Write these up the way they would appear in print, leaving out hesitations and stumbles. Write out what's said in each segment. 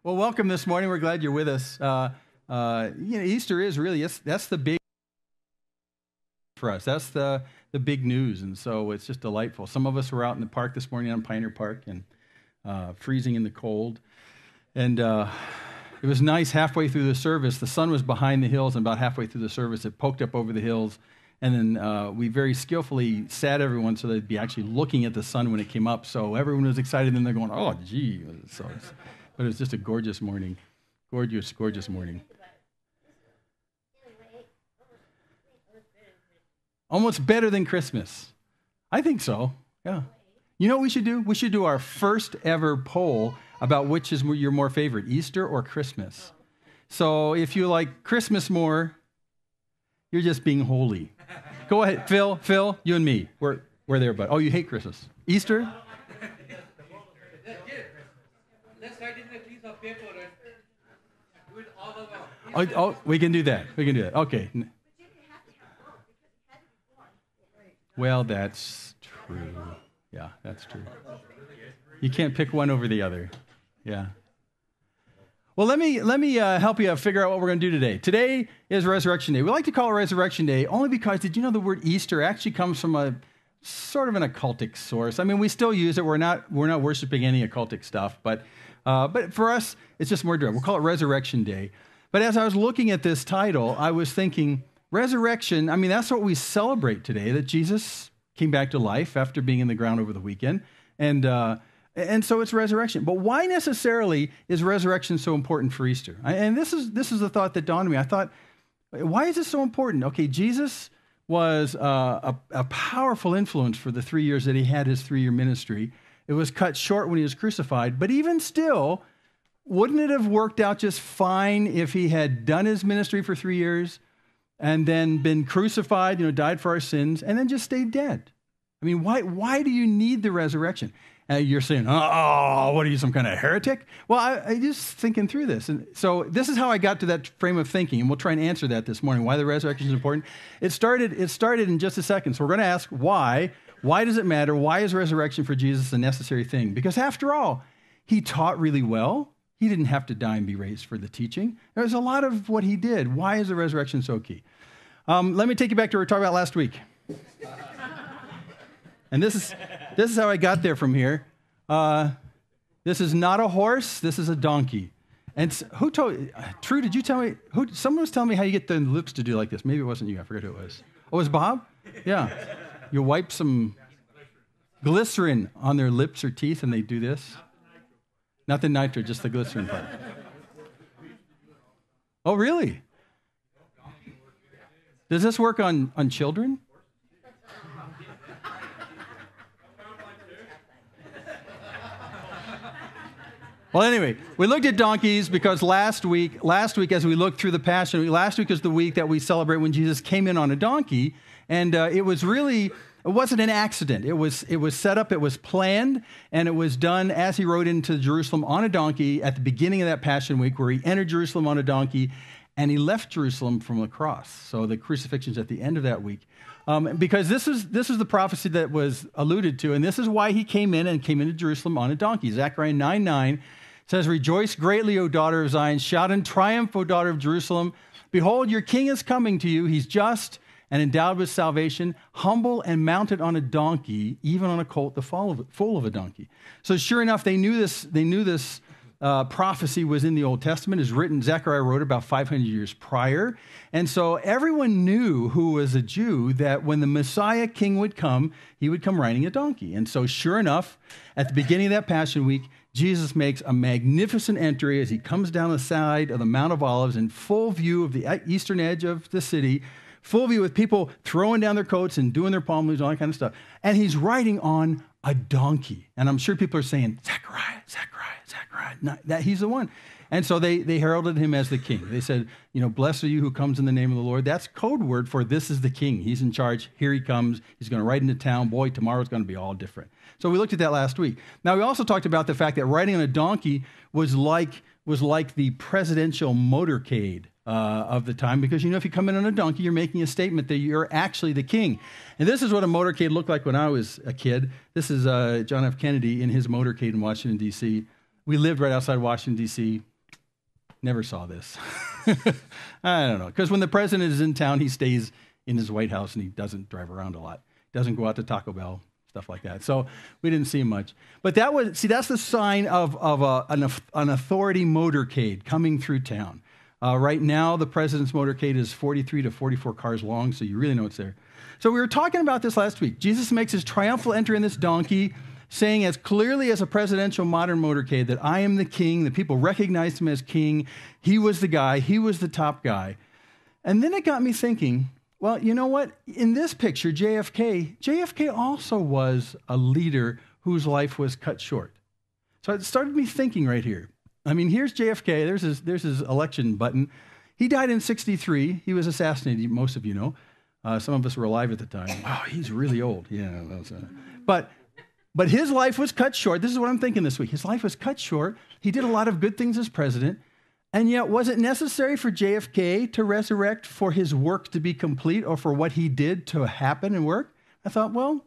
Well, welcome this morning. We're glad you're with us. Easter is really, that's the big for us. That's the big news, and so it's just delightful. Some of us were out in the park this morning on Pioneer Park and freezing in the cold. And it was nice halfway through the service. The sun was behind the hills, and about halfway through the service, it poked up over the hills. And then we very skillfully sat everyone so they'd be actually looking at the sun when it came up. So everyone was excited, and they're going, oh, gee. But it was just a gorgeous morning. Gorgeous, gorgeous morning. Almost better than Christmas. I think so, yeah. You know what we should do? We should do our first ever poll about which is your more favorite, Easter or Christmas. So if you like Christmas more, you're just being holy. Go ahead, Phil, you and me. We're there, bud. Oh, you hate Christmas. Easter? Oh, we can do that. Okay. Well, that's true. Yeah, that's true. You can't pick one over the other. Yeah. Well, let me help you figure out what we're going to do today. Today is Resurrection Day. We like to call it Resurrection Day only because, did you know the word Easter actually comes from a sort of an occultic source? I mean, we still use it. We're not worshiping any occultic stuff, but for us, it's just more direct. We'll call it Resurrection Day. But as I was looking at this title, I was thinking, resurrection, I mean, that's what we celebrate today, that Jesus came back to life after being in the ground over the weekend. And so it's resurrection. But why necessarily is resurrection so important for Easter? And this is the thought that dawned on me. I thought, why is this so important? Okay, Jesus was a powerful influence for the 3 years that he had his 3-year ministry. It was cut short when he was crucified. But even still, wouldn't it have worked out just fine if he had done his ministry for 3 years and then been crucified, died for our sins, and then just stayed dead? I mean, why do you need the resurrection? You're saying, oh, what are you, some kind of heretic? Well, I just thinking through this. And so this is how I got to that frame of thinking, and we'll try and answer that this morning, why the resurrection is important. It started in just a second. So we're going to ask why. Why does it matter? Why is resurrection for Jesus a necessary thing? Because after all, he taught really well. He didn't have to die and be raised for the teaching. There's a lot of what he did. Why is the resurrection so key? Let me take you back to what we talked about last week. And this is how I got there from here. This is not a horse. This is a donkey. And who told? True, did you tell me? Someone was telling me how you get the lips to do like this. Maybe it wasn't you. I forget who it was. Oh, it was Bob? Yeah. You wipe some glycerin on their lips or teeth, and they do this. Not the nitro, just the glycerin part. Oh, really? Does this work on children? Well, anyway, we looked at donkeys because last week as we looked through the Passion Week, last week is the week that we celebrate when Jesus came in on a donkey, and it wasn't an accident. It was set up, it was planned, and it was done as he rode into Jerusalem on a donkey at the beginning of that Passion Week, where he entered Jerusalem on a donkey, and he left Jerusalem from the cross. So the crucifixion's at the end of that week. Because this is the prophecy that was alluded to, and this is why he came into Jerusalem on a donkey. Zechariah 9:9 says, "Rejoice greatly, O daughter of Zion. Shout in triumph, O daughter of Jerusalem. Behold, your king is coming to you. He's just and endowed with salvation, humble and mounted on a donkey, even on a colt, the foal of a donkey." So sure enough, they knew this prophecy was in the Old Testament. Is written, Zechariah wrote about 500 years prior. And so everyone knew who was a Jew that when the Messiah king would come, he would come riding a donkey. And so sure enough, at the beginning of that Passion Week, Jesus makes a magnificent entry as he comes down the side of the Mount of Olives in full view of the eastern edge of the city, full view with people throwing down their coats and doing their palm leaves, all that kind of stuff. And he's riding on a donkey. And I'm sure people are saying, Zechariah. That he's the one. And so they heralded him as the king. They said, blessed are you who comes in the name of the Lord. That's code word for this is the king. He's in charge. Here he comes. He's going to ride into town. Boy, tomorrow's going to be all different. So we looked at that last week. Now, we also talked about the fact that riding on a donkey was like the presidential motorcade of the time, because if you come in on a donkey, you're making a statement that you're actually the king. And this is what a motorcade looked like when I was a kid. This is John F. Kennedy in his motorcade in Washington, D.C. We lived right outside Washington, D.C., never saw this. I don't know. Because when the president is in town, he stays in his White House and he doesn't drive around a lot. Doesn't go out to Taco Bell, stuff like that. So we didn't see him much. But that's the sign of an authority motorcade coming through town. Right now, the president's motorcade is 43 to 44 cars long, so you really know it's there. So we were talking about this last week. Jesus makes his triumphal entry in this donkey, saying as clearly as a presidential modern motorcade that I am the king. The people recognized him as king. He was the guy. He was the top guy. And then it got me thinking, well, you know what? In this picture, JFK also was a leader whose life was cut short. So it started me thinking right here. I mean, here's JFK. There's his election button. He died in 1963. He was assassinated, most of you know. Some of us were alive at the time. Wow, he's really old. Yeah, but his life was cut short. This is what I'm thinking this week. His life was cut short. He did a lot of good things as president. And yet, was it necessary for JFK to resurrect for his work to be complete or for what he did to happen and work? I thought, well,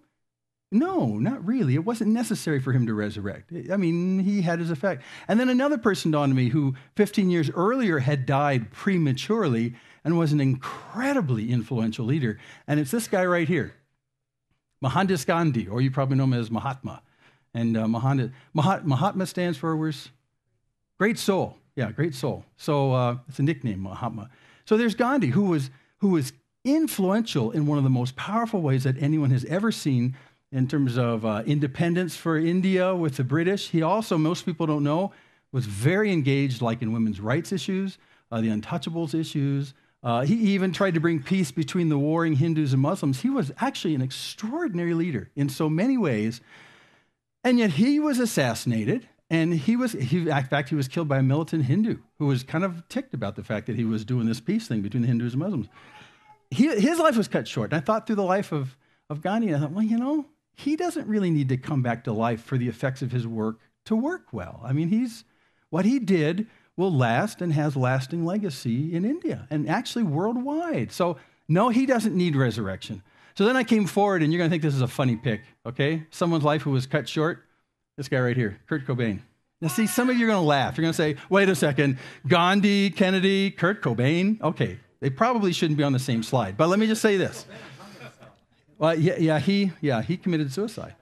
no, not really. It wasn't necessary for him to resurrect. I mean, he had his effect. And then another person dawned on me who 15 years earlier had died prematurely and was an incredibly influential leader. And it's this guy right here, Mohandas Gandhi, or you probably know him as Mahatma. And Mahatma stands for great soul. Yeah, great soul. So it's a nickname, Mahatma. So there's Gandhi, who was influential in one of the most powerful ways that anyone has ever seen in terms of independence for India with the British. He also, most people don't know, was very engaged like in women's rights issues, the untouchables issues. He even tried to bring peace between the warring Hindus and Muslims. He was actually an extraordinary leader in so many ways. And yet he was assassinated. And in fact, he was killed by a militant Hindu who was kind of ticked about the fact that he was doing this peace thing between the Hindus and Muslims. His life was cut short. And I thought through the life of Gandhi, and I thought, well, you know, he doesn't really need to come back to life for the effects of his work to work well. I mean, what he did will last and has lasting legacy in India and actually worldwide. So no, he doesn't need resurrection. So then I came forward, and you're going to think this is a funny pick, okay? Someone's life who was cut short. This guy right here, Kurt Cobain. Now, see, some of you are going to laugh. You're going to say, wait a second, Gandhi, Kennedy, Kurt Cobain. Okay, they probably shouldn't be on the same slide. But let me just say this. Well, he committed suicide.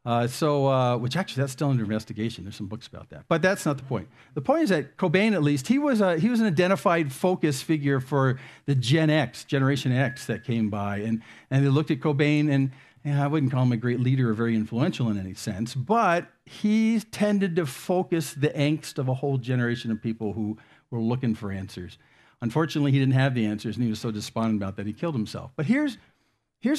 Which actually, that's still under investigation. There's some books about that. But that's not the point. The point is that Cobain, at least, he was an identified focus figure for the Generation X that came by. And they looked at Cobain, and I wouldn't call him a great leader or very influential in any sense, but he tended to focus the angst of a whole generation of people who were looking for answers. Unfortunately, he didn't have the answers, and he was so despondent about that he killed himself. But here's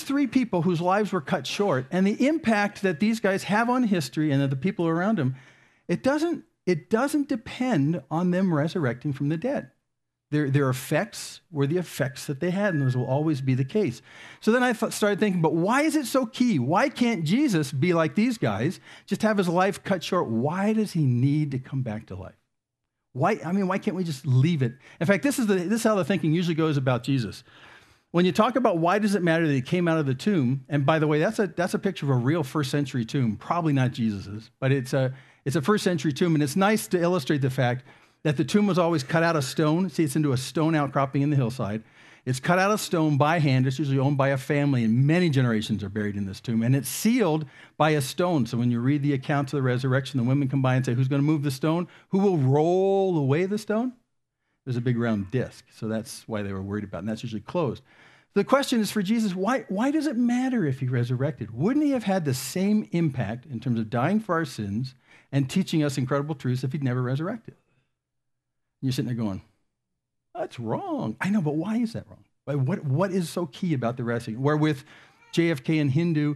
three people whose lives were cut short, and the impact that these guys have on history and the people around them, it doesn't depend on them resurrecting from the dead. Their effects were the effects that they had, and those will always be the case. So then I started thinking, but why is it so key? Why can't Jesus be like these guys, just have his life cut short? Why does he need to come back to life? Why can't we just leave it? In fact, this is how the thinking usually goes about Jesus. When you talk about why does it matter that he came out of the tomb, and by the way, that's a picture of a real first century tomb, probably not Jesus's, but it's a first century tomb, and it's nice to illustrate the fact that the tomb was always cut out of stone. See, it's into a stone outcropping in the hillside. It's cut out of stone by hand. It's usually owned by a family, and many generations are buried in this tomb. And it's sealed by a stone. So when you read the accounts of the resurrection, the women come by and say, who's going to move the stone? Who will roll away the stone? There's a big round disc. So that's why they were worried about it, and that's usually closed. The question is for Jesus, why does it matter if he resurrected? Wouldn't he have had the same impact in terms of dying for our sins and teaching us incredible truths if he'd never resurrected? You're sitting there going, that's wrong. I know, but why is that wrong? What is so key about the resurrection? Where with JFK and Hindu,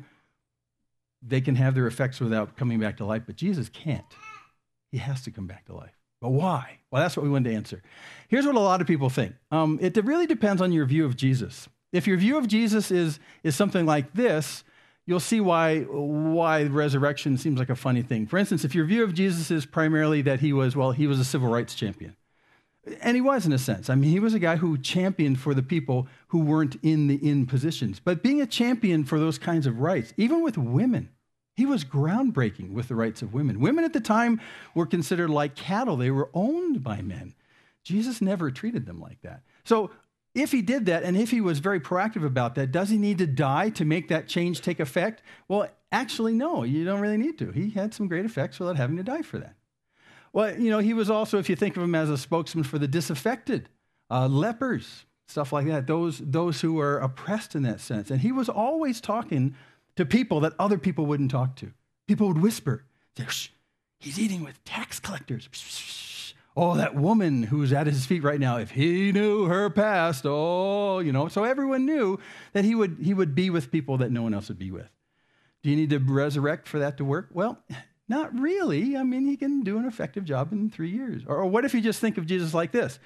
they can have their effects without coming back to life, but Jesus can't. He has to come back to life. But why? Well, that's what we wanted to answer. Here's what a lot of people think. It really depends on your view of Jesus. If your view of Jesus is something like this, you'll see why resurrection seems like a funny thing. For instance, if your view of Jesus is primarily that he was a civil rights champion. And he was, in a sense. I mean, he was a guy who championed for the people who weren't in positions. But being a champion for those kinds of rights, even with women, he was groundbreaking with the rights of women. Women at the time were considered like cattle. They were owned by men. Jesus never treated them like that. So if he did that, and if he was very proactive about that, does he need to die to make that change take effect? Well, actually, no, you don't really need to. He had some great effects without having to die for that. Well, he was also, if you think of him as a spokesman for the disaffected, lepers, stuff like that, those who are oppressed in that sense. And he was always talking to people that other people wouldn't talk to. People would whisper, say, shh, he's eating with tax collectors. Oh, that woman who's at his feet right now, if he knew her past, so everyone knew that he would be with people that no one else would be with. Do you need to resurrect for that to work? Well, not really. I mean, he can do an effective job in 3 years. Or what if you just think of Jesus like this?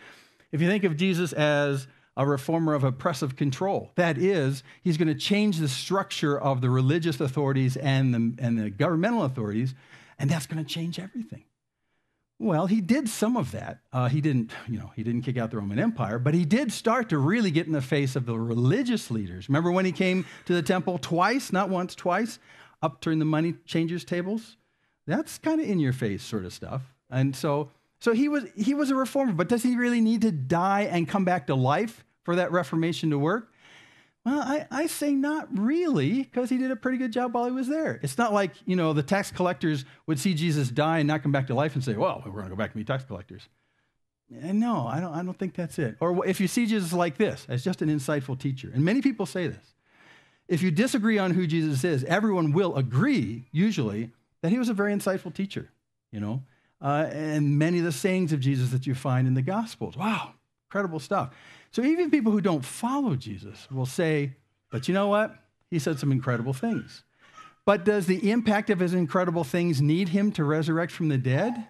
If you think of Jesus as a reformer of oppressive control, that is, he's going to change the structure of the religious authorities and the governmental authorities, and that's going to change everything. Well, he did some of that. He didn't kick out the Roman Empire, but he did start to really get in the face of the religious leaders. Remember when he came to the temple twice, not once, twice, upturned the money changers' tables? That's kind of in your face sort of stuff. And so he was a reformer, but does he really need to die and come back to life for that reformation to work? Well, I say not really, because he did a pretty good job while he was there. It's not like, the tax collectors would see Jesus die and not come back to life and say, well, we're going to go back and be tax collectors. And no, I don't think that's it. Or if you see Jesus like this, as just an insightful teacher, and many people say this, if you disagree on who Jesus is, everyone will agree, usually, that he was a very insightful teacher, and many of the sayings of Jesus that you find in the Gospels. Wow, incredible stuff. So even people who don't follow Jesus will say, but you know what? He said some incredible things. But does the impact of his incredible things need him to resurrect from the dead?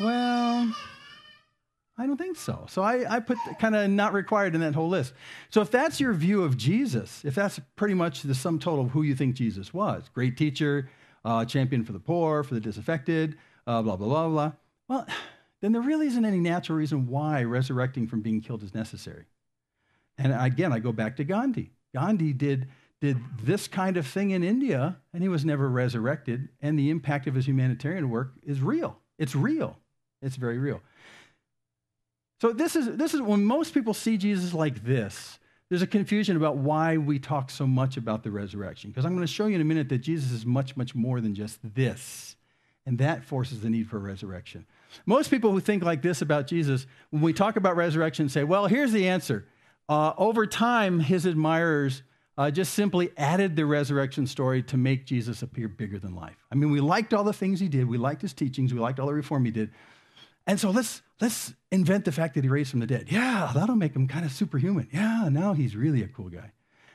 Well, I don't think so. So I put kind of not required in that whole list. So if that's your view of Jesus, if that's pretty much the sum total of who you think Jesus was, great teacher, champion for the poor, for the disaffected, blah, blah, blah, blah, well, then there really isn't any natural reason why resurrecting from being killed is necessary. And again, I go back to Gandhi. Gandhi did this kind of thing in India, and he was never resurrected, and the impact of his humanitarian work is real. It's real. It's very real. So this is when most people see Jesus like this, there's a confusion about why we talk so much about the resurrection. Because I'm going to show you in a minute that Jesus is much, much more than just this. And that forces the need for resurrection. Most people who think like this about Jesus, when we talk about resurrection, say, well, here's the answer. Over time, his admirers just simply added the resurrection story to make Jesus appear bigger than life. I mean, we liked all the things he did. We liked his teachings. We liked all the reform he did. And so let's invent the fact that he raised from the dead. Yeah, that'll make him kind of superhuman. Yeah, now he's really a cool guy.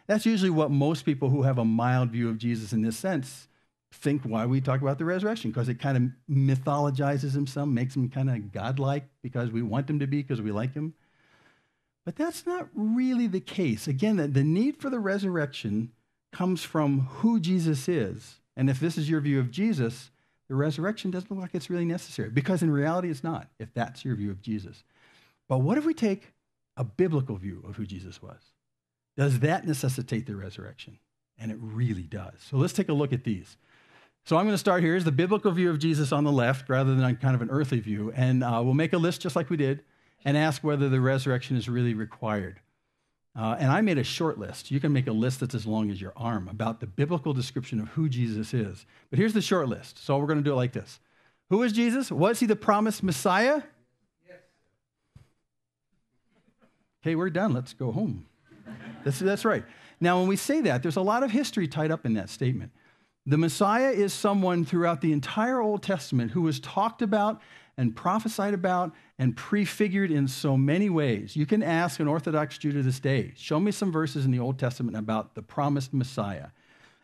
That's usually what most people who have a mild view of Jesus in this sense think why we talk about the resurrection, because it kind of mythologizes him some, makes him kind of godlike because we want him to be, because we like him. But that's not really the case. Again, the need for the resurrection comes from who Jesus is. And if this is your view of Jesus, the resurrection doesn't look like it's really necessary, because in reality it's not, if that's your view of Jesus. But what if we take a biblical view of who Jesus was? Does that necessitate the resurrection? And it really does. So let's take a look at these. So I'm going to start here. Here's the biblical view of Jesus on the left, rather than kind of an earthly view. And we'll make a list just like we did and ask whether the resurrection is really required. And I made a short list. You can make a list that's as long as your arm about the biblical description of who Jesus is. But here's the short list. So we're going to do it like this. Who is Jesus? Was he the promised Messiah? Yes. Okay, we're done. Let's go home. That's right. Now, when we say that, there's a lot of history tied up in that statement. The Messiah is someone throughout the entire Old Testament who was talked about and prophesied about and prefigured in so many ways. You can ask an Orthodox Jew to this day, show me some verses in the Old Testament about the promised Messiah,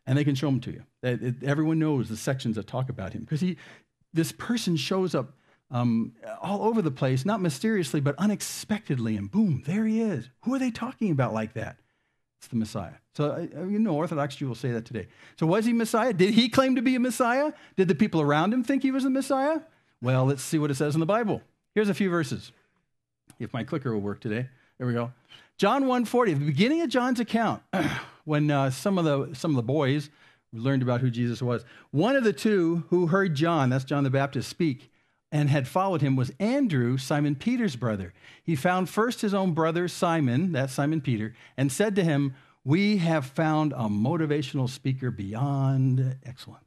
and they can show them to you. Everyone knows the sections that talk about him, because this person shows up all over the place, not mysteriously, but unexpectedly, and boom, there he is. Who are they talking about like that? It's the Messiah. So, Orthodox Jew will say that today. So was he Messiah? Did he claim to be a Messiah? Did the people around him think he was a Messiah? Well, let's see what it says in the Bible. Here's a few verses. If my clicker will work today. There we go. John 1:40, at the beginning of John's account, when some of the boys learned about who Jesus was, one of the two who heard John, that's John the Baptist, speak, and had followed him was Andrew, Simon Peter's brother. He found first his own brother Simon, that's Simon Peter, and said to him, "We have found a motivational speaker beyond excellence."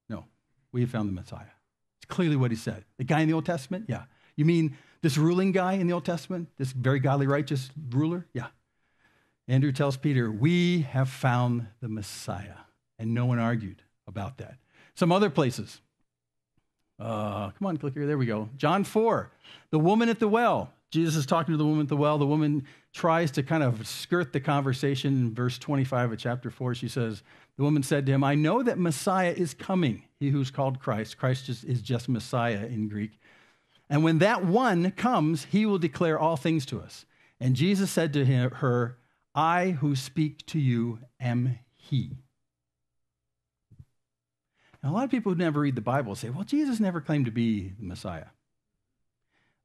No, we have found the Messiah. It's clearly what he said. The guy in the Old Testament? Yeah. You mean this ruling guy in the Old Testament? This very godly, righteous ruler? Yeah. Andrew tells Peter, "We have found the Messiah." And no one argued about that. Some other places. Come on, click here. There we go. John 4, the woman at the well. Jesus is talking to the woman at the well. The woman tries to kind of skirt the conversation. In verse 25 of chapter 4, she says, the woman said to him, "I know that Messiah is coming," he who's called Christ. Christ is just Messiah in Greek. "And when that one comes, he will declare all things to us." And Jesus said to her, "I who speak to you am he." Now, a lot of people who never read the Bible say, well, Jesus never claimed to be the Messiah.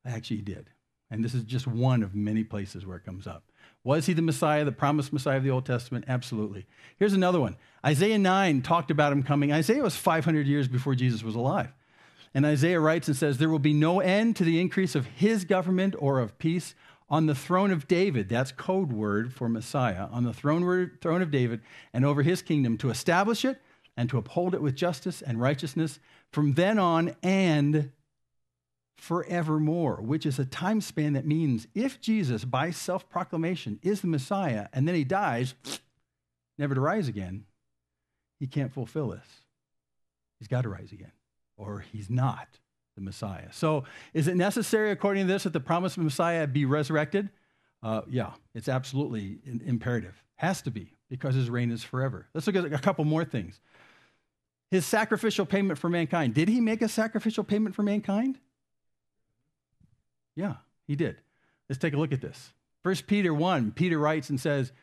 Actually, he did. And this is just one of many places where it comes up. Was he the Messiah, the promised Messiah of the Old Testament? Absolutely. Here's another one. Isaiah 9 talked about him coming. Isaiah was 500 years before Jesus was alive. And Isaiah writes and says, "There will be no end to the increase of his government or of peace on the throne of David," that's code word for Messiah, "on the throne of David and over his kingdom, to establish it and to uphold it with justice and righteousness from then on and forevermore," which is a time span that means if Jesus, by self-proclamation, is the Messiah and then he dies, never to rise again, he can't fulfill this. He's got to rise again, or he's not the Messiah. So is it necessary, according to this, that the promised Messiah be resurrected? Yeah, it's absolutely imperative. Has to be, because his reign is forever. Let's look at a couple more things. His sacrificial payment for mankind. Did he make a sacrificial payment for mankind? Yeah, he did. Let's take a look at this. 1 Peter 1, Peter writes and says,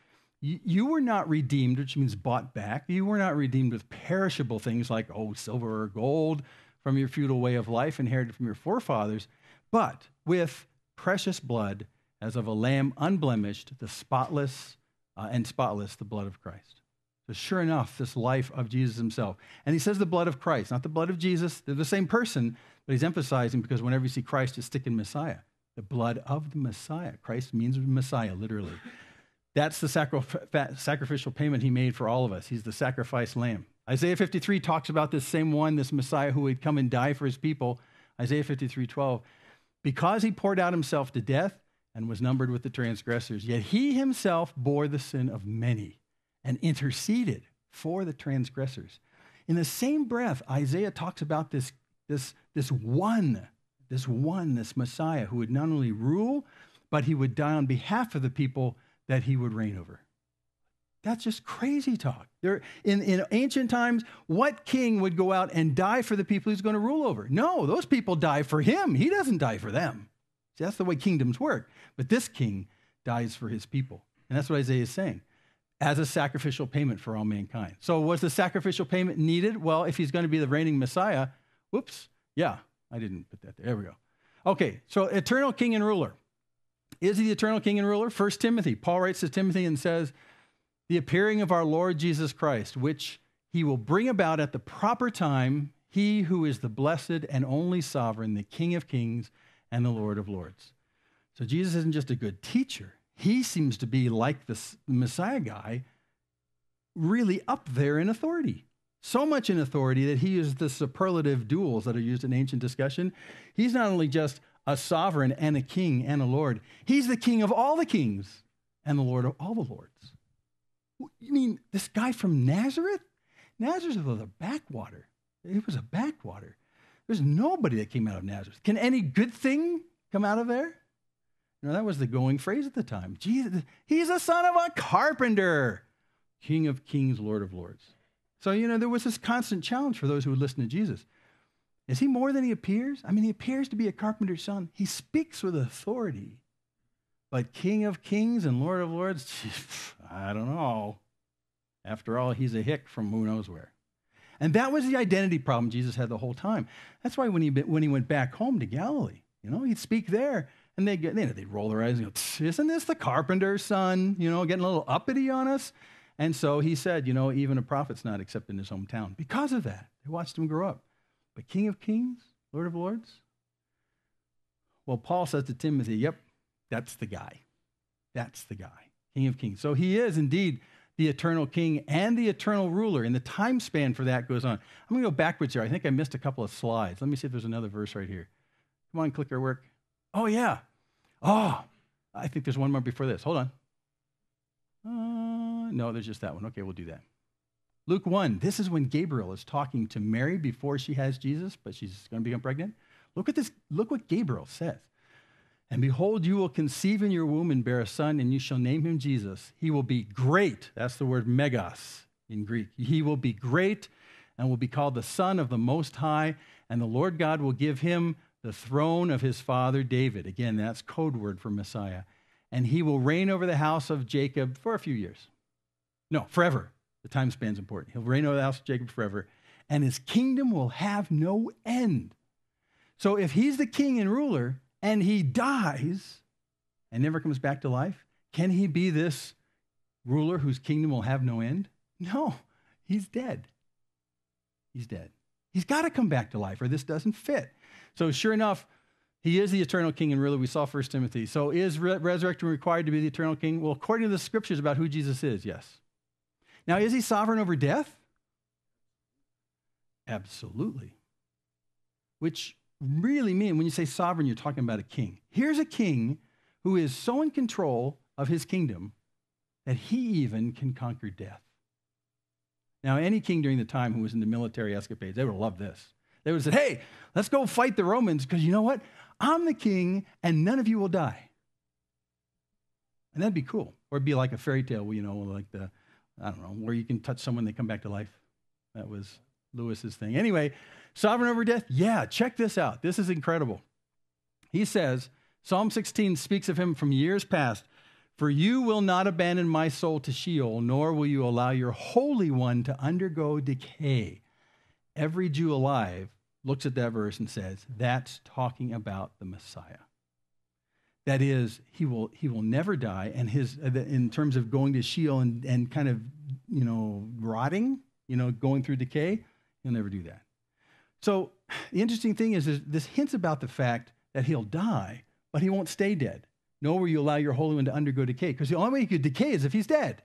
"You were not redeemed," which means bought back. "You were not redeemed with perishable things like, silver or gold from your feudal way of life inherited from your forefathers, but with precious blood as of a lamb unblemished, the spotless, the blood of Christ." So sure enough, this life of Jesus himself. And he says the blood of Christ, not the blood of Jesus. They're the same person, but he's emphasizing because whenever you see Christ, just stick in Messiah. The blood of the Messiah. Christ means Messiah, literally. That's the sacrificial payment he made for all of us. He's the sacrificed lamb. Isaiah 53 talks about this same one, this Messiah who would come and die for his people. Isaiah 53:12. "Because he poured out himself to death and was numbered with the transgressors, yet he himself bore the sin of many and interceded for the transgressors." In the same breath, Isaiah talks about this Messiah who would not only rule, but he would die on behalf of the people that he would reign over. That's just crazy talk. In ancient times, what king would go out and die for the people he's going to rule over? No, those people die for him. He doesn't die for them. See, that's the way kingdoms work. But this king dies for his people. And that's what Isaiah is saying, as a sacrificial payment for all mankind. So was the sacrificial payment needed? Well, if he's going to be the reigning Messiah, yeah, I didn't put that there. There we go. Okay, so eternal king and ruler. Is he the eternal king and ruler? 1 Timothy. Paul writes to Timothy and says, "The appearing of our Lord Jesus Christ, which he will bring about at the proper time, he who is the blessed and only sovereign, the King of kings and the Lord of lords." So Jesus isn't just a good teacher. He seems to be like the Messiah guy, really up there in authority. So much in authority that he uses the superlative duals that are used in ancient discussion. He's not only just a sovereign and a king and a lord, he's the king of all the kings and the Lord of all the lords. You mean this guy from Nazareth? Nazareth was a backwater. It was a backwater. There's nobody that came out of Nazareth. Can any good thing come out of there? No, that was the going phrase at the time. Jesus, he's a son of a carpenter, King of kings, Lord of lords. So, there was this constant challenge for those who would listen to Jesus. Is he more than he appears? I mean, he appears to be a carpenter's son. He speaks with authority. But King of kings and Lord of lords, I don't know. After all, he's a hick from who knows where. And that was the identity problem Jesus had the whole time. That's why when he went back home to Galilee, he'd speak there, and they'd roll their eyes and go, "Isn't this the carpenter's son?" Getting a little uppity on us. And so he said, even a prophet's not accepted in his hometown. Because of that, they watched him grow up. But King of kings, Lord of Lords? Well, Paul says to Timothy, yep, that's the guy. That's the guy, King of Kings. So he is indeed the eternal king and the eternal ruler, and the time span for that goes on. I'm going to go backwards here. I think I missed a couple of slides. Let me see if there's another verse right here. Come on, clicker work. Oh, yeah. Oh, I think there's one more before this. Hold on. No, there's just that one. Okay, we'll do that. Luke 1, this is when Gabriel is talking to Mary before she has Jesus, but she's going to become pregnant. Look at this. Look what Gabriel says. And behold, you will conceive in your womb and bear a son, and you shall name him Jesus. He will be great. That's the word megas in Greek. He will be great and will be called the Son of the Most High, and the Lord God will give him the throne of his father David. Again, that's code word for Messiah. And he will reign over the house of Jacob for a few years. No, forever. The time span's important. He'll reign over the house of Jacob forever, and his kingdom will have no end. So if he's the king and ruler, and he dies and never comes back to life, can he be this ruler whose kingdom will have no end? No, he's dead. He's dead. He's got to come back to life or this doesn't fit. So sure enough, he is the eternal king and ruler. We saw 1 Timothy. So is resurrection required to be the eternal king? Well, according to the scriptures about who Jesus is, yes. Now, is he sovereign over death? Absolutely. Which really mean, when you say sovereign, you're talking about a king. Here's a king who is so in control of his kingdom that he even can conquer death. Now, any king during the time who was into military escapades, they would have loved this. They would have said, hey, let's go fight the Romans because you know what? I'm the king and none of you will die. And that'd be cool. Or it'd be like a fairy tale, you know, like where you can touch someone, they come back to life. That was Lewis's thing. Anyway, sovereign over death? Yeah, check this out. This is incredible. He says, Psalm 16 speaks of him from years past. For you will not abandon my soul to Sheol, nor will you allow your Holy One to undergo decay. Every Jew alive looks at that verse and says, that's talking about the Messiah. That is, he will never die, and in terms of going to Sheol and kind of, rotting, going through decay, he'll never do that. So the interesting thing is this hints about the fact that he'll die, but he won't stay dead. Nor will you allow your Holy One to undergo decay, because the only way he could decay is if he's dead.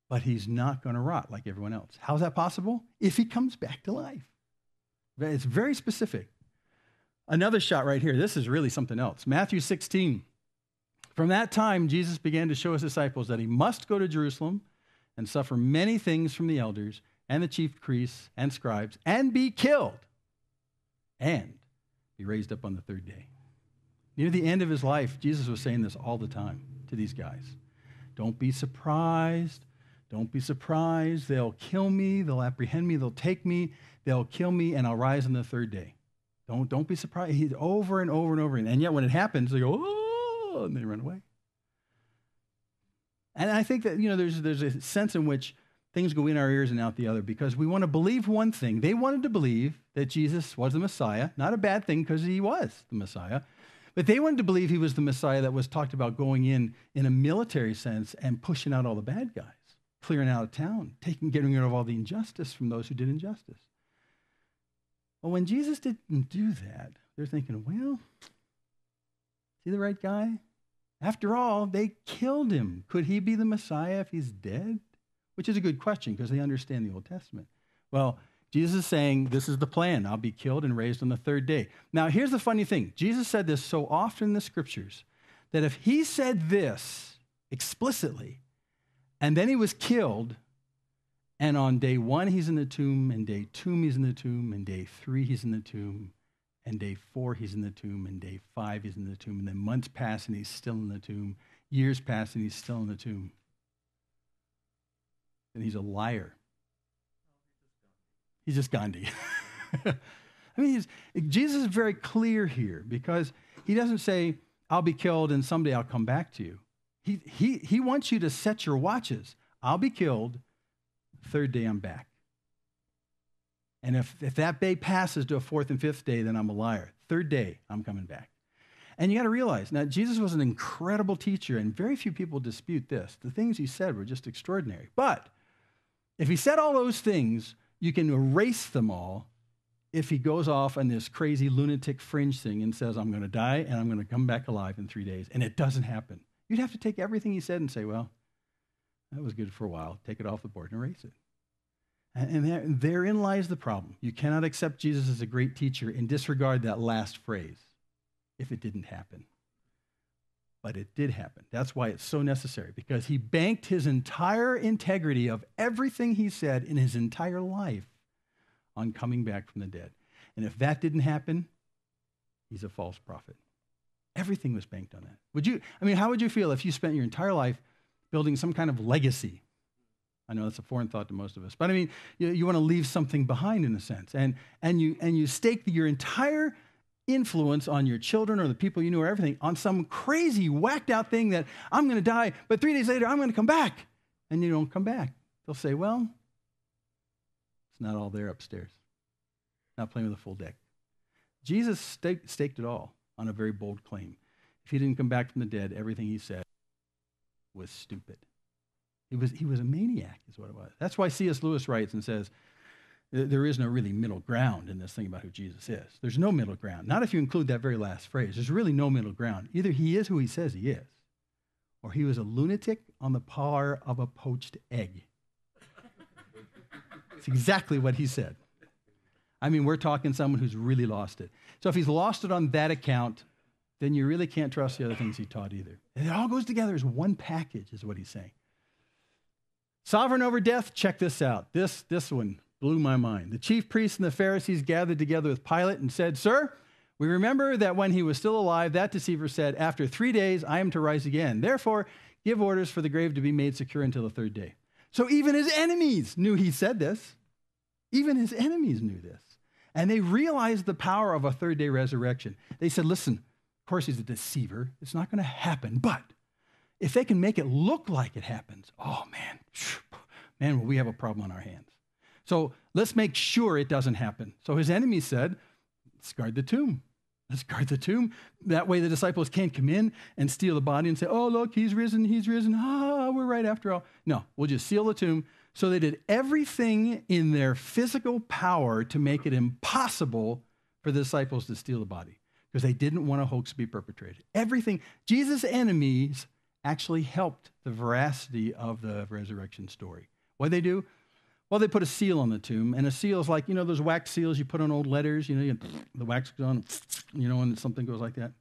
But he's not going to rot like everyone else. How's that possible? If he comes back to life. It's very specific. Another shot right here. This is really something else. Matthew 16. From that time, Jesus began to show his disciples that he must go to Jerusalem and suffer many things from the elders and the chief priests and scribes and be killed and be raised up on the third day. Near the end of his life, Jesus was saying this all the time to these guys. Don't be surprised. Don't be surprised. They'll kill me. They'll apprehend me. They'll take me. They'll kill me, and I'll rise on the third day. Don't be surprised. He's over and over and over again. And yet when it happens, they go, oh, and they run away. And I think that, there's a sense in which things go in our ears and out the other because we want to believe one thing. They wanted to believe that Jesus was the Messiah. Not a bad thing because he was the Messiah. But they wanted to believe he was the Messiah that was talked about going in a military sense and pushing out all the bad guys, clearing out of town, getting rid of all the injustice from those who did injustice. Well, when Jesus didn't do that, they're thinking, well, is he the right guy? After all, they killed him. Could he be the Messiah if he's dead? Which is a good question because they understand the Old Testament. Well, Jesus is saying, this is the plan. I'll be killed and raised on the third day. Now, here's the funny thing. Jesus said this so often in the scriptures that if he said this explicitly, and then he was killed, and on day 1 he's in the tomb, and day 2 he's in the tomb, and day 3 he's in the tomb, and day 4 he's in the tomb, and day 5 he's in the tomb, and then months pass and he's still in the tomb, years pass and he's still in the tomb. And he's a liar. He's just Gandhi. I mean, Jesus is very clear here because he doesn't say, I'll be killed and someday I'll come back to you. He wants you to set your watches. I'll be killed, third day I'm back. And if that day passes to a fourth and fifth day, then I'm a liar. Third day, I'm coming back. And you got to realize, now Jesus was an incredible teacher and very few people dispute this. The things he said were just extraordinary. But if he said all those things, you can erase them all if he goes off on this crazy lunatic fringe thing and says, I'm going to die and I'm going to come back alive in 3 days, and it doesn't happen? You'd have to take everything he said and say, well, that was good for a while. Take it off the board and erase it. And therein lies the problem. You cannot accept Jesus as a great teacher and disregard that last phrase if it didn't happen. But it did happen. That's why it's so necessary, because he banked his entire integrity of everything he said in his entire life on coming back from the dead. And if that didn't happen, he's a false prophet. Everything was banked on that. How would you feel if you spent your entire life building some kind of legacy? I know that's a foreign thought to most of us, but you want to leave something behind in a sense, and you stake your entire influence on your children or the people you know or everything on some crazy whacked out thing that I'm going to die, but 3 days later I'm going to come back, and you don't come back. They'll say, well, it's not all there upstairs. Not playing with a full deck. Jesus staked it all on a very bold claim. If he didn't come back from the dead, everything he said was stupid. He was a maniac, is what it was. That's why C.S. Lewis writes and says, there is no really middle ground in this thing about who Jesus is. There's no middle ground. Not if you include that very last phrase. There's really no middle ground. Either he is who he says he is, or he was a lunatic on the par of a poached egg. It's exactly what he said. We're talking someone who's really lost it. So if he's lost it on that account, then you really can't trust the other things he taught either. And it all goes together as one package, is what he's saying. Sovereign over death, check this out. This one blew my mind. The chief priests and the Pharisees gathered together with Pilate and said, Sir, we remember that when he was still alive, that deceiver said, after 3 days, I am to rise again. Therefore, give orders for the grave to be made secure until the third day. So even his enemies knew he said this. Even his enemies knew this. And they realized the power of a third-day resurrection. They said, listen, of course he's a deceiver. It's not going to happen. But if they can make it look like it happens, oh, man, will we have a problem on our hands. So let's make sure it doesn't happen. So his enemies said, let's guard the tomb. Let's guard the tomb. That way the disciples can't come in and steal the body and say, oh, look, he's risen. We're right after all. No, we'll just seal the tomb. So they did everything in their physical power to make it impossible for the disciples to steal the body, because they didn't want a hoax to be perpetrated. Everything. Jesus' enemies actually helped the veracity of the resurrection story. What did they do? Well, they put a seal on the tomb, and a seal is like, those wax seals you put on old letters, the wax goes on, and something goes like that.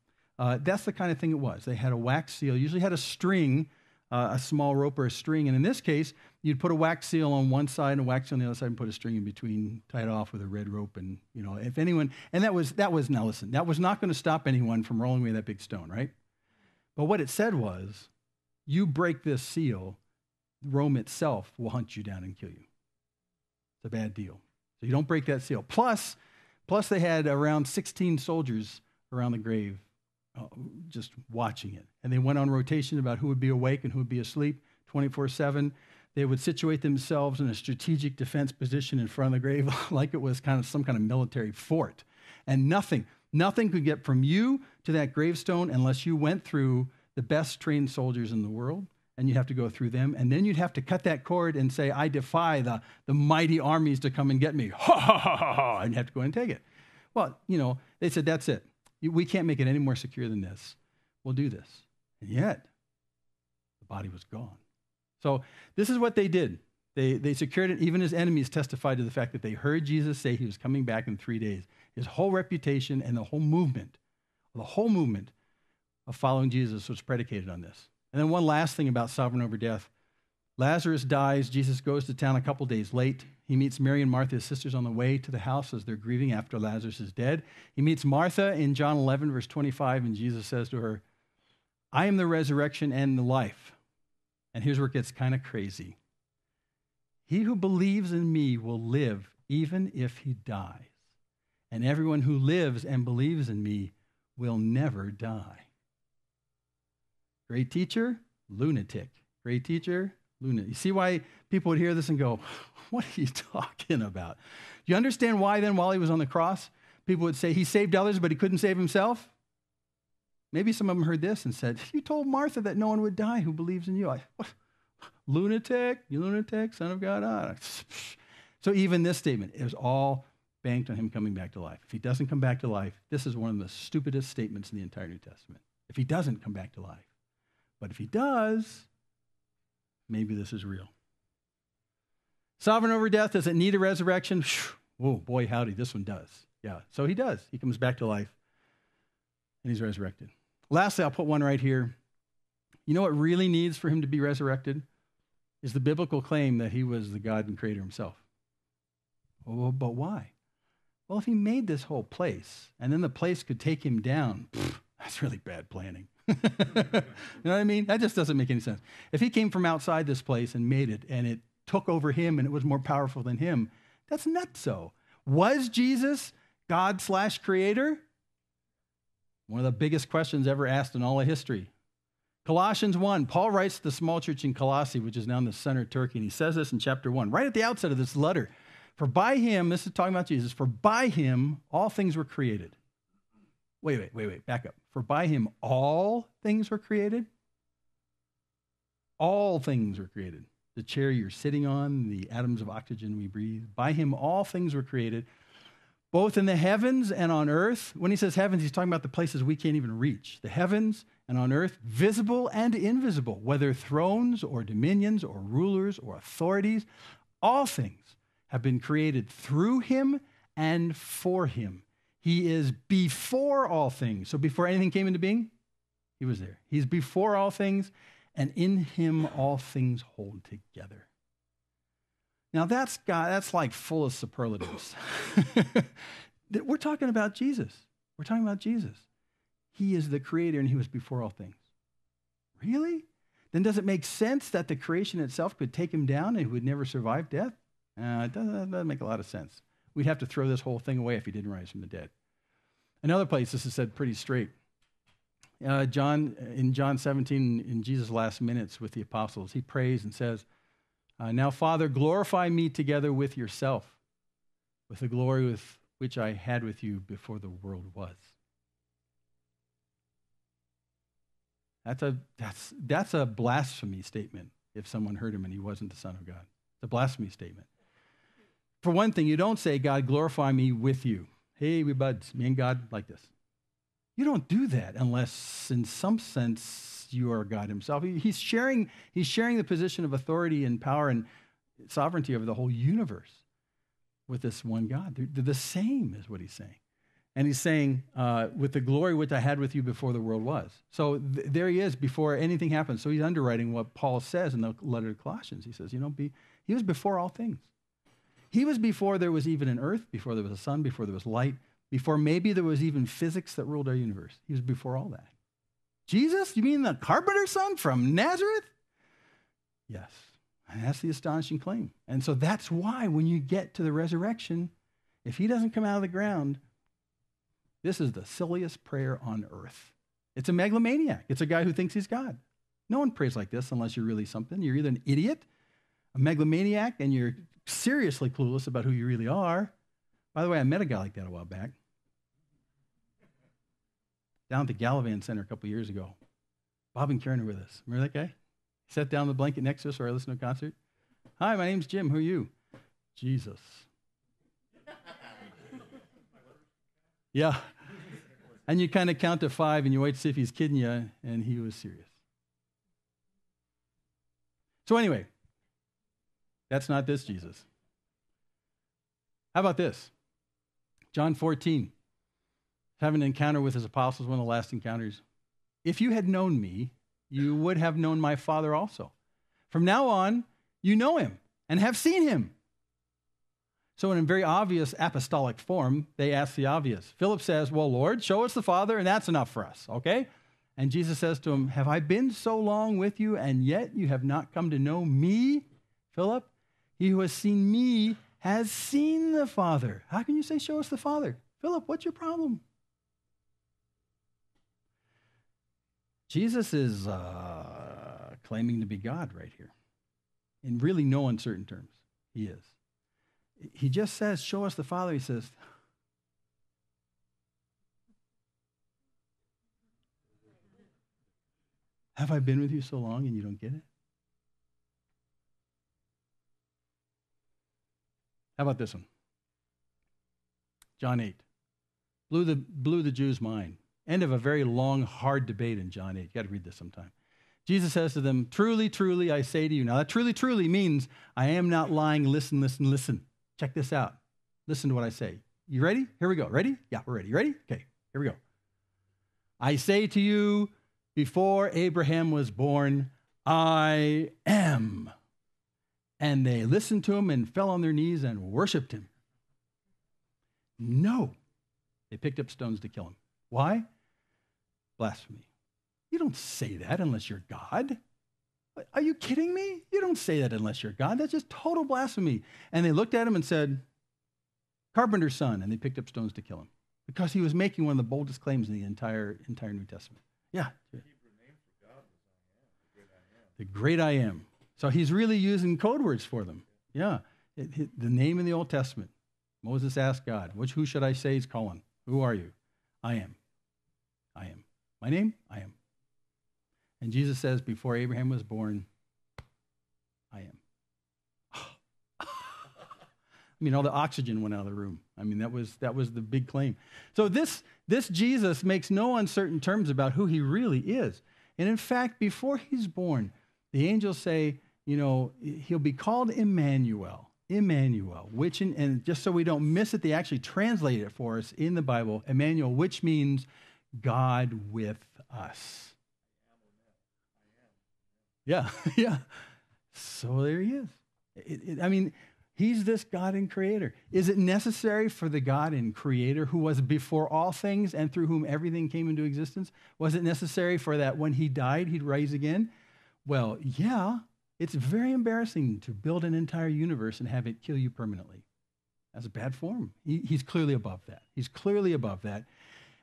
That's the kind of thing it was. They had a wax seal, usually had a string, a small rope or a string, and in this case, you'd put a wax seal on one side and a wax seal on the other side and put a string in between, tie it off with a red rope, and, if anyone, and that was, now listen, that was not going to stop anyone from rolling away that big stone, right? But what it said was, you break this seal, Rome itself will hunt you down and kill you. It's a bad deal. So you don't break that seal. Plus they had around 16 soldiers around the grave just watching it. And they went on rotation about who would be awake and who would be asleep 24/7. They would situate themselves in a strategic defense position in front of the grave like it was kind of some kind of military fort. And nothing could get from you to that gravestone unless you went through the best trained soldiers in the world, and you'd have to go through them. And then you'd have to cut that cord and say, I defy the mighty armies to come and get me. Ha, ha, ha, ha, ha, and you have to go and take it. Well, they said, that's it. We can't make it any more secure than this. We'll do this. And yet, the body was gone. So this is what they did. They secured it. Even his enemies testified to the fact that they heard Jesus say he was coming back in 3 days. His whole reputation and the whole movement of following Jesus was predicated on this. And then one last thing about sovereign over death. Lazarus dies. Jesus goes to town a couple days late. He meets Mary and Martha, his sisters, on the way to the house as they're grieving after Lazarus is dead. He meets Martha in John 11, verse 25, and Jesus says to her, I am the resurrection and the life. And here's where it gets kind of crazy. He who believes in me will live even if he dies. And everyone who lives and believes in me will never die. Great teacher, lunatic. Great teacher, lunatic. You see why people would hear this and go, what are you talking about? Do you understand why then, while he was on the cross, people would say he saved others, but he couldn't save himself? Maybe some of them heard this and said, you told Martha that no one would die who believes in you. What? Lunatic, you lunatic, son of God. So even this statement is all banked on him coming back to life. If he doesn't come back to life, this is one of the stupidest statements in the entire New Testament. If he doesn't come back to life. But if he does, maybe this is real. Sovereign over death, does it need a resurrection? Oh, boy, howdy, this one does. Yeah, so he does. He comes back to life, and he's resurrected. Lastly, I'll put one right here. You know what really needs for him to be resurrected? Is the biblical claim that he was the God and creator himself. Oh, but why? Well, if he made this whole place, and then the place could take him down, that's really bad planning. You know what I mean? That just doesn't make any sense. If he came from outside this place and made it, and it took over him, and it was more powerful than him, that's nutso. Was Jesus God/creator? One of the biggest questions ever asked in all of history. Colossians 1, Paul writes to the small church in Colossae, which is now in the center of Turkey, and he says this in chapter 1, right at the outset of this letter. For by him, this is talking about Jesus, for by him all things were created. Wait, back up. For by him all things were created? All things were created. The chair you're sitting on, the atoms of oxygen we breathe. By him all things were created, both in the heavens and on earth. When he says heavens, he's talking about the places we can't even reach. The heavens and on earth, visible and invisible, whether thrones or dominions or rulers or authorities, all things have been created through him and for him. He is before all things. So before anything came into being, he was there. He's before all things, and in him all things hold together. Now that's like full of superlatives. We're talking about Jesus. We're talking about Jesus. He is the creator, and he was before all things. Really? Then does it make sense that the creation itself could take him down and he would never survive death? It doesn't make a lot of sense. We'd have to throw this whole thing away if he didn't rise from the dead. Another place, this is said pretty straight. In John 17, in Jesus' last minutes with the apostles, he prays and says, now, Father, glorify me together with yourself, with the glory with which I had with you before the world was. That's a blasphemy statement if someone heard him and he wasn't the Son of God. It's a blasphemy statement. For one thing, you don't say, God, glorify me with you. Hey, we buds, me and God like this. You don't do that unless, in some sense, you are God himself. He's sharing the position of authority and power and sovereignty over the whole universe with this one God. They're the same, is what he's saying. And he's saying, with the glory which I had with you before the world was. So there he is before anything happens. So he's underwriting what Paul says in the letter to Colossians. He says, he was before all things. He was before there was even an earth, before there was a sun, before there was light, before maybe there was even physics that ruled our universe. He was before all that. Jesus? You mean the carpenter's son from Nazareth? Yes. And that's the astonishing claim. And so that's why when you get to the resurrection, if he doesn't come out of the ground, this is the silliest prayer on earth. It's a megalomaniac. It's a guy who thinks he's God. No one prays like this unless you're really something. You're either an idiot, a megalomaniac, and you're seriously clueless about who you really are. By the way, I met a guy like that a while back. Down at the Gallivan Center a couple years ago. Bob and Karen are with us. Remember that guy? He sat down on the blanket next to us or I listened to a concert. Hi, my name's Jim. Who are you? Jesus. Yeah. And you kind of count to 5 and you wait to see if he's kidding you, and he was serious. So anyway, that's not this Jesus. How about this? John 14, having an encounter with his apostles, one of the last encounters. If you had known me, you would have known my Father also. From now on, you know him and have seen him. So in a very obvious apostolic form, they ask the obvious. Philip says, well, Lord, show us the Father, and that's enough for us, okay? And Jesus says to him, have I been so long with you, and yet you have not come to know me, Philip? He who has seen me has seen the Father. How can you say, show us the Father? Philip, what's your problem? Jesus is claiming to be God right here. In really no uncertain terms, he is. He just says, show us the Father. He says, have I been with you so long and you don't get it? How about this one? John 8. Blew the Jews' mind. End of a very long, hard debate in John 8. You got to read this sometime. Jesus says to them, truly, truly, I say to you. Now, that truly, truly means I am not lying. Listen, listen, listen. Check this out. Listen to what I say. You ready? Here we go. Ready? Yeah, we're ready. You ready? Okay, here we go. I say to you, before Abraham was born, I am. And they listened to him and fell on their knees and worshiped him. No. They picked up stones to kill him. Why? Blasphemy. You don't say that unless you're God. Are you kidding me? You don't say that unless you're God. That's just total blasphemy. And they looked at him and said, carpenter's son. And they picked up stones to kill him because he was making one of the boldest claims in the entire New Testament. Yeah. The great I am. So he's really using code words for them. Yeah. The name in the Old Testament. Moses asked God, who should I say is calling? Who are you? I am. I am. My name? I am. And Jesus says, before Abraham was born, I am. I mean, all the oxygen went out of the room. I mean, that was the big claim. So this Jesus makes no uncertain terms about who he really is. And in fact, before he's born, the angels say, he'll be called Emmanuel. Emmanuel, which, and just so we don't miss it, they actually translate it for us in the Bible, Emmanuel, which means God with us. Yeah, yeah. So there he is. He's this God and creator. Is it necessary for the God and creator who was before all things and through whom everything came into existence? Was it necessary for that when he died, he'd rise again? Well, yeah. It's very embarrassing to build an entire universe and have it kill you permanently. That's a bad form. He's clearly above that. He's clearly above that.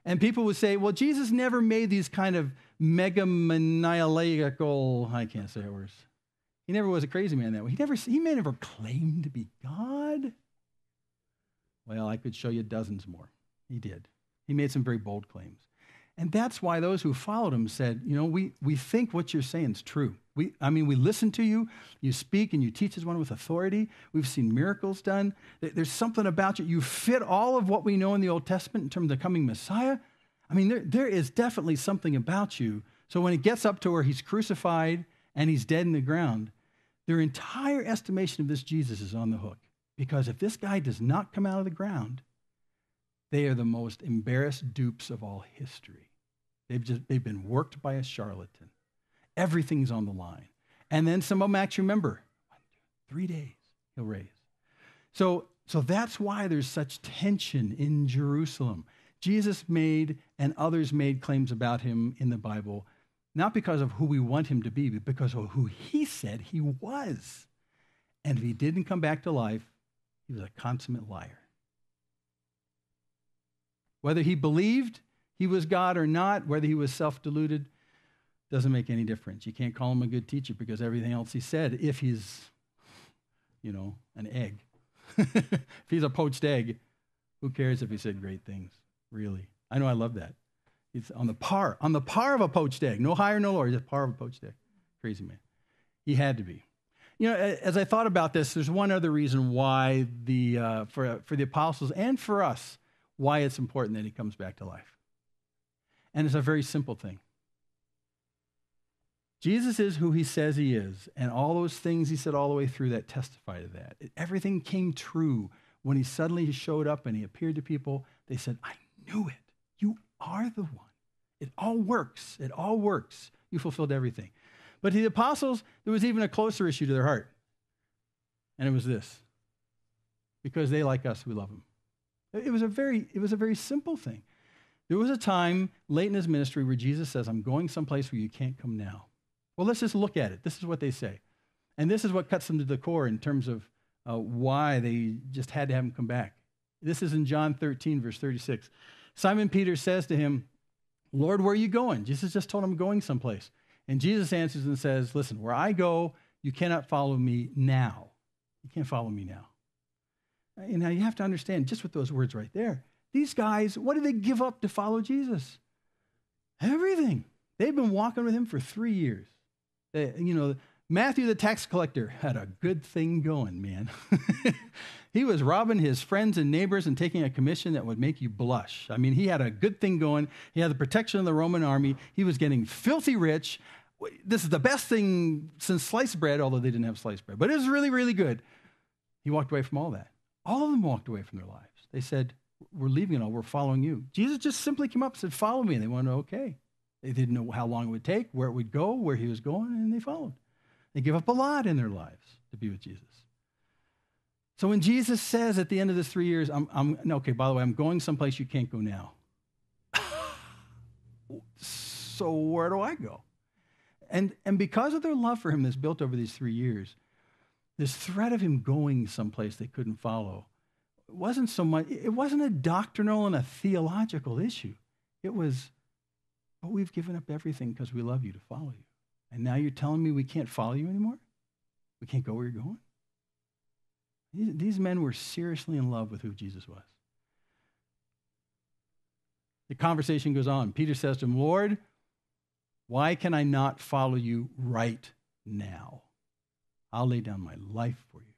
And people would say, well, Jesus never made these kind of megamaniacal, I can't say words. He never was a crazy man that way. He may never claim to be God. Well, I could show you dozens more. He did. He made some very bold claims. And that's why those who followed him said, we think what you're saying is true. We listen to you. You speak and you teach as one with authority. We've seen miracles done. There's something about you. You fit all of what we know in the Old Testament in terms of the coming Messiah. I mean, there is definitely something about you. So when it gets up to where he's crucified and he's dead in the ground, their entire estimation of this Jesus is on the hook. Because if this guy does not come out of the ground, they are the most embarrassed dupes of all history. They've been worked by a charlatan. Everything's on the line. And then some of them actually remember, 3 days he'll raise. So that's why there's such tension in Jerusalem. Jesus made and others made claims about him in the Bible, not because of who we want him to be, but because of who he said he was. And if he didn't come back to life, he was a consummate liar. Whether he believed he was God or not, whether he was self-deluded, doesn't make any difference. You can't call him a good teacher because everything else he said, if he's, an egg. If he's a poached egg, who cares if he said great things, really? I know I love that. He's on the par of a poached egg. No higher, no lower, just par of a poached egg. Crazy man. He had to be. As I thought about this, there's one other reason why for the apostles and for us, why it's important that he comes back to life. And it's a very simple thing. Jesus is who he says he is, and all those things he said all the way through that testify to that. Everything came true when he suddenly showed up and he appeared to people. They said, I knew it. You are the one. It all works. It all works. You fulfilled everything. But to the apostles, there was even a closer issue to their heart. And it was this. Because they, like us, we love him. It was a very simple thing. There was a time late in his ministry where Jesus says, I'm going someplace where you can't come now. Well, let's just look at it. This is what they say. And this is what cuts them to the core in terms of why they just had to have him come back. This is in John 13, verse 36. Simon Peter says to him, Lord, where are you going? Jesus just told him, I'm going someplace. And Jesus answers and says, listen, where I go, you cannot follow me now. You can't follow me now. Now you have to understand, just with those words right there, these guys, what did they give up to follow Jesus? Everything. They've been walking with him for 3 years. Matthew the tax collector had a good thing going, man. He was robbing his friends and neighbors and taking a commission that would make you blush. I mean, he had a good thing going. He had the protection of the Roman army. He was getting filthy rich. This is the best thing since sliced bread, although they didn't have sliced bread. But it was really, really good. He walked away from all that. All of them walked away from their lives. They said, we're leaving it all. We're following you. Jesus just simply came up and said, follow me. And they wanted to know, okay. They didn't know how long it would take, where it would go, where he was going, and they followed. They give up a lot in their lives to be with Jesus. So when Jesus says at the end of this 3 years, okay, by the way, I'm going someplace you can't go now. So where do I go? And because of their love for him that's built over these 3 years, this threat of him going someplace they couldn't follow, it wasn't a doctrinal and a theological issue. It was, but we've given up everything because we love you to follow you. And now you're telling me we can't follow you anymore? We can't go where you're going? These men were seriously in love with who Jesus was. The conversation goes on. Peter says to him, Lord, why can I not follow you right now? I'll lay down my life for you.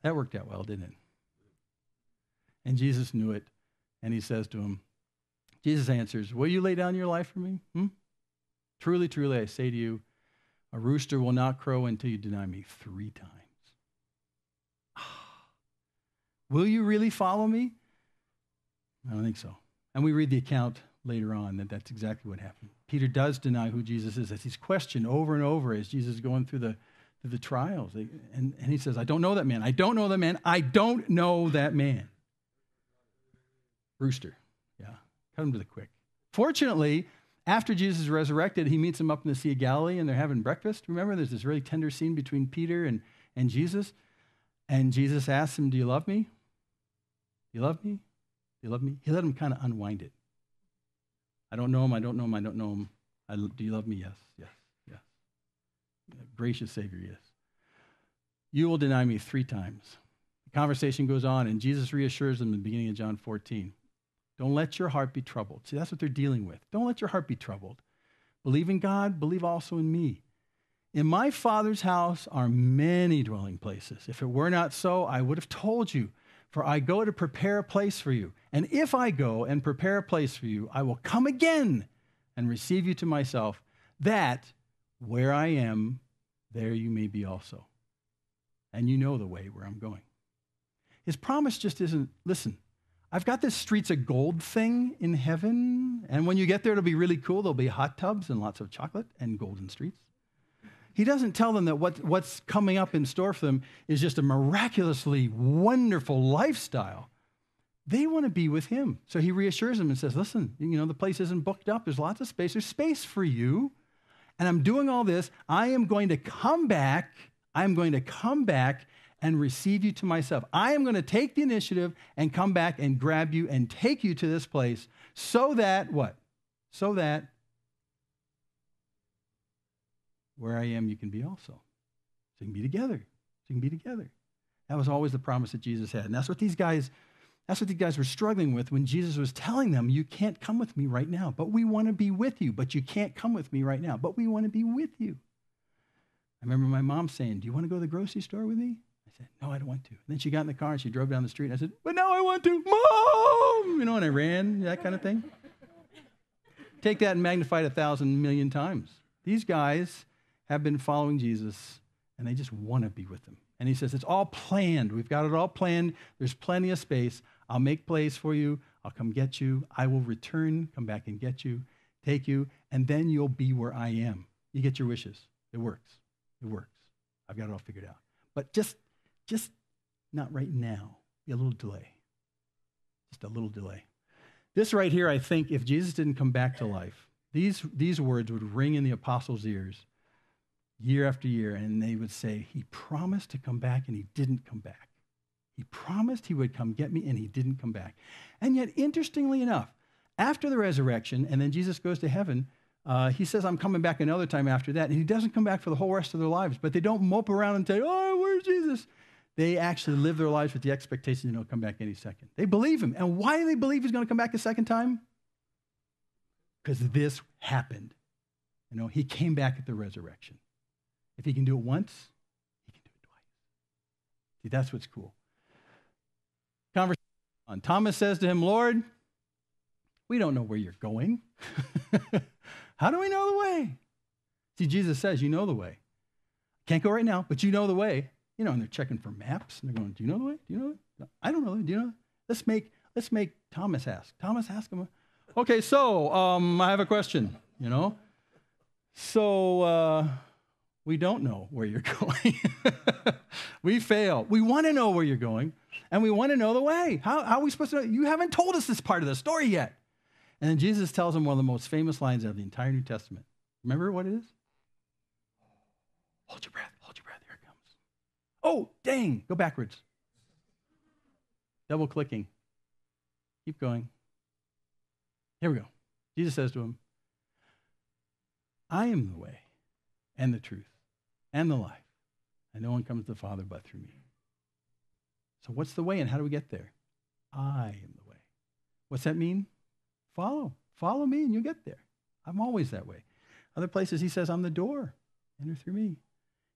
That worked out well, didn't it? And Jesus knew it, and he says to him, Jesus answers, will you lay down your life for me? Truly, truly, I say to you, a rooster will not crow until you deny me 3 times. Will you really follow me? I don't think so. And we read the account later on that that's exactly what happened. Peter does deny who Jesus is. As he's questioned over and over as Jesus is going through the trials. And he says, I don't know that man. I don't know that man. I don't know that man. Rooster. Yeah. Cut him to the quick. Fortunately, after Jesus is resurrected, he meets him up in the Sea of Galilee and they're having breakfast. Remember, there's this really tender scene between Peter and Jesus. And Jesus asks him, do you love me? Do you love me? Do you love me? He let him kind of unwind it. I don't know him. I don't know him. I don't know him. Do you love me? Yes, yes, yes. Gracious Savior, yes. You will deny me 3 times. The conversation goes on, and Jesus reassures them in the beginning of John 14. Don't let your heart be troubled. See, that's what they're dealing with. Don't let your heart be troubled. Believe in God, believe also in me. In my Father's house are many dwelling places. If it were not so, I would have told you, for I go to prepare a place for you. And if I go and prepare a place for you, I will come again and receive you to myself, that where I am, there you may be also. And you know the way where I'm going. His promise just isn't, listen, I've got this streets of gold thing in heaven, and when you get there, it'll be really cool. There'll be hot tubs and lots of chocolate and golden streets. He doesn't tell them that what's coming up in store for them is just a miraculously wonderful lifestyle. They want to be with him. So he reassures them and says, listen, the place isn't booked up. There's lots of space. There's space for you. And I'm doing all this. I am going to come back. I'm going to come back and receive you to myself. I am going to take the initiative and come back and grab you and take you to this place so that what? So that where I am, you can be also. So you can be together. So you can be together. That was always the promise that Jesus had. And that's what these guys were struggling with when Jesus was telling them, you can't come with me right now, but we want to be with you. But you can't come with me right now, but we want to be with you. I remember my mom saying, do you want to go to the grocery store with me? I said, no, I don't want to. And then she got in the car and she drove down the street. And I said, but now I want to. Mom! And I ran, that kind of thing. Take that and magnify it 1,000 million times. These guys have been following Jesus, and they just want to be with him. And he says, it's all planned. We've got it all planned. There's plenty of space. I'll make place for you. I'll come get you. I will return, come back and get you, take you, and then you'll be where I am. You get your wishes. It works. It works. I've got it all figured out. But just not right now. Be a little delay. Just a little delay. This right here, I think, if Jesus didn't come back to life, these words would ring in the apostles' ears year after year, and they would say, he promised to come back, and he didn't come back. He promised he would come get me, and he didn't come back. And yet, interestingly enough, after the resurrection, and then Jesus goes to heaven, he says, I'm coming back another time after that, and he doesn't come back for the whole rest of their lives, but they don't mope around and say, oh, where's Jesus? They actually live their lives with the expectation that he'll come back any second. They believe him. And why do they believe he's going to come back a second time? Because this happened. He came back at the resurrection. If he can do it once, he can do it twice. See, that's what's cool. Conversation on. Thomas says to him, Lord, we don't know where you're going. How do we know the way? See, Jesus says, you know the way. Can't go right now, but you know the way. You know, and they're checking for maps, and they're going, do you know the way? Do you know it? No, I don't know. Do you know it? Let's make Thomas ask. Thomas, ask him. Okay, so I have a question, you know. So we don't know where you're going. We fail. We want to know where you're going, and we want to know the way. How are we supposed to know? You haven't told us this part of the story yet. And then Jesus tells him one of the most famous lines out of the entire New Testament. Remember what it is? Hold your breath. Hold your breath. Here it comes. Oh, dang. Go backwards. Double clicking. Keep going. Here we go. Jesus says to him, I am the way and the truth and the life, and no one comes to the Father but through me. So what's the way and how do we get there? I am the way. What's that mean? Follow. Follow me and you'll get there. I'm always that way. Other places he says, I'm the door. Enter through me.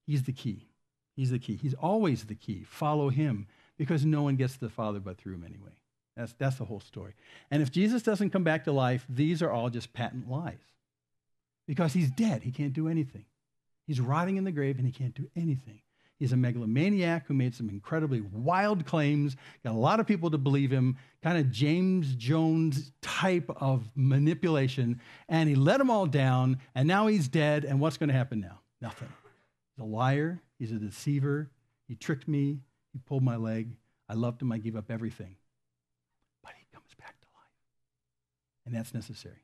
He's the key. He's the key. He's always the key. Follow him because no one gets to the Father but through him anyway. That's the whole story. And if Jesus doesn't come back to life, these are all just patent lies. Because he's dead. He can't do anything. He's rotting in the grave and he can't do anything. He's a megalomaniac who made some incredibly wild claims, got a lot of people to believe him, kind of James Jones type of manipulation, and he let them all down, and now he's dead, and what's going to happen now? Nothing. He's a liar. He's a deceiver. He tricked me. He pulled my leg. I loved him. I gave up everything. But he comes back to life, and that's necessary.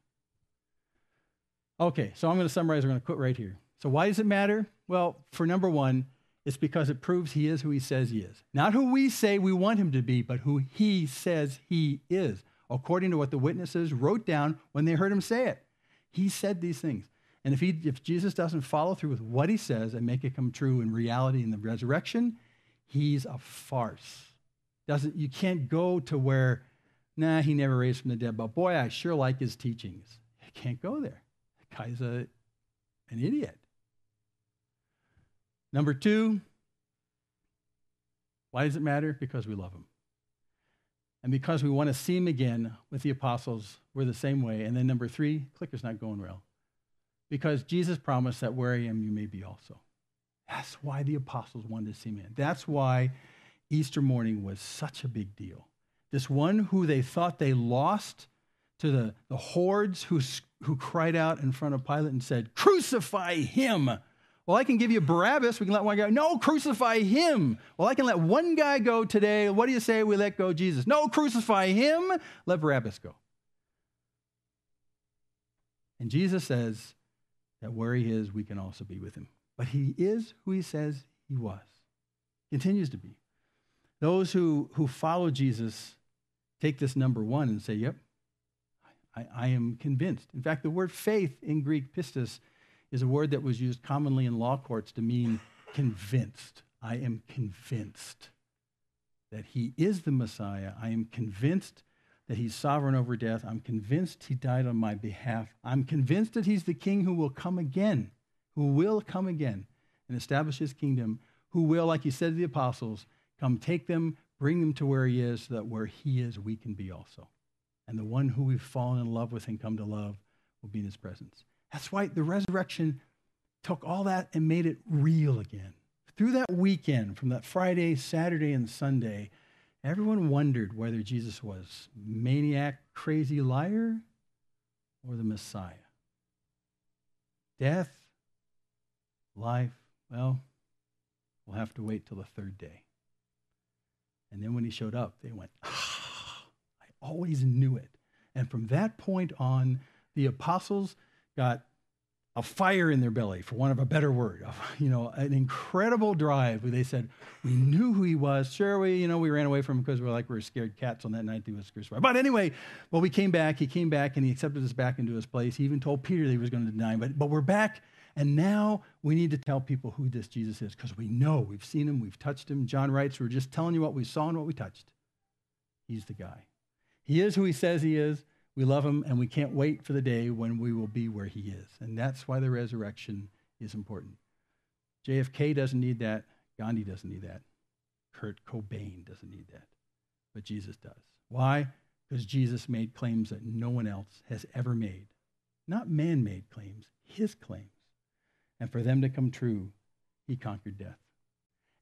Okay, so I'm going to summarize. We're going to quit right here. So why does it matter? Well, for number one, it's because it proves he is who he says he is. Not who we say we want him to be, but who he says he is, according to what the witnesses wrote down when they heard him say it. He said these things. And if Jesus doesn't follow through with what he says and make it come true in reality in the resurrection, he's a farce. You can't go to where, he never raised from the dead, but boy, I sure like his teachings. You can't go there. The guy's an idiot. Number two, why does it matter? Because we love him. And because we want to see him again with the apostles, we're the same way. And then number three, clicker's not going well. Because Jesus promised that where I am, you may be also. That's why the apostles wanted to see him in. That's why Easter morning was such a big deal. This one who they thought they lost to the hordes who cried out in front of Pilate and said, crucify him. Well, I can give you Barabbas. We can let one guy go. No, crucify him. Well, I can let one guy go today. What do you say we let go Jesus? No, crucify him. Let Barabbas go. And Jesus says that where he is, we can also be with him. But he is who he says he was. Continues to be. Those who follow Jesus take this number one and say, yep, I am convinced. In fact, the word faith in Greek, pistis, is a word that was used commonly in law courts to mean convinced. I am convinced that he is the Messiah. I am convinced that he's sovereign over death. I'm convinced he died on my behalf. I'm convinced that he's the king who will come again and establish his kingdom, who will, like he said to the apostles, come take them, bring them to where he is, so that where he is, we can be also. And the one who we've fallen in love with and come to love will be in his presence. That's why the resurrection took all that and made it real again. Through that weekend, from that Friday, Saturday, and Sunday, everyone wondered whether Jesus was maniac, crazy liar, or the Messiah. Death, life, well, we'll have to wait till the third day. And then when he showed up, they went, I always knew it. And from that point on, the apostles got a fire in their belly, for want of a better word, an incredible drive where they said, we knew who he was. Sure, we ran away from him because we were scared cats on that night he was crucified. But anyway, he came back and he accepted us back into his place. He even told Peter that he was going to deny him. But we're back, and now we need to tell people who this Jesus is, because we know, we've seen him, we've touched him. John writes, we're just telling you what we saw and what we touched. He's the guy. He is who he says he is. We love him, and we can't wait for the day when we will be where he is. And that's why the resurrection is important. JFK doesn't need that. Gandhi doesn't need that. Kurt Cobain doesn't need that, but Jesus does. Why? Because Jesus made claims that no one else has ever made. Not man-made claims, his claims. And for them to come true, he conquered death.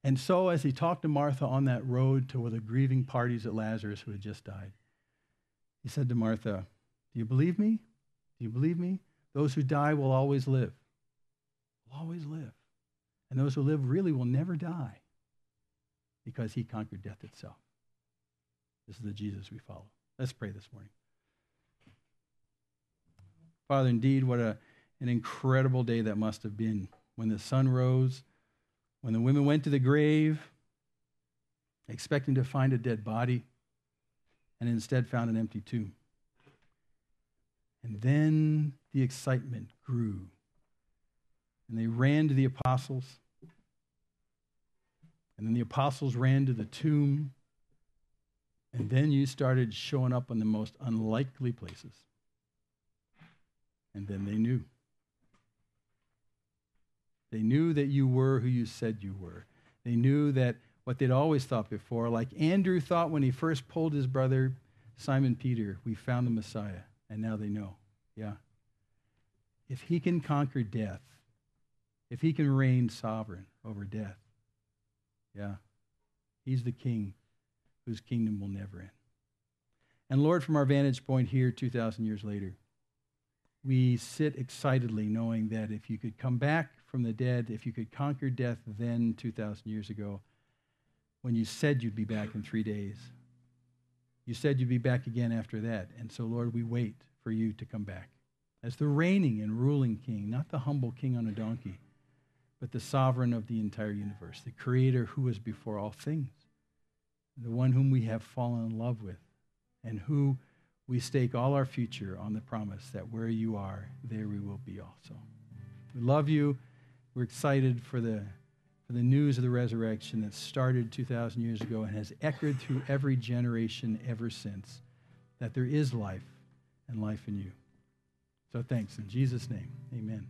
And so as he talked to Martha on that road to the grieving parties at Lazarus who had just died, he said to Martha, do you believe me? Do you believe me? Those who die will always live. Will always live. And those who live really will never die because he conquered death itself. This is the Jesus we follow. Let's pray this morning. Father, indeed, what an incredible day that must have been when the sun rose, when the women went to the grave, expecting to find a dead body, and instead found an empty tomb. And then the excitement grew, and they ran to the apostles, and then the apostles ran to the tomb, and then you started showing up in the most unlikely places. And then they knew. They knew that you were who you said you were. They knew that what they'd always thought before, like Andrew thought when he first pulled his brother Simon Peter, we found the Messiah. And now they know, yeah. If he can conquer death, if he can reign sovereign over death, yeah, he's the king whose kingdom will never end. And Lord, from our vantage point here 2,000 years later, we sit excitedly knowing that if you could come back from the dead, if you could conquer death then 2,000 years ago, when you said you'd be back in 3 days, you said you'd be back again after that. And so, Lord, we wait for you to come back as the reigning and ruling king, not the humble king on a donkey, but the sovereign of the entire universe, the creator who was before all things, the one whom we have fallen in love with, and who we stake all our future on the promise that where you are, there we will be also. We love you. We're excited for the news of the resurrection that started 2,000 years ago and has echoed through every generation ever since, that there is life and life in you. So thanks. In Jesus' name, amen.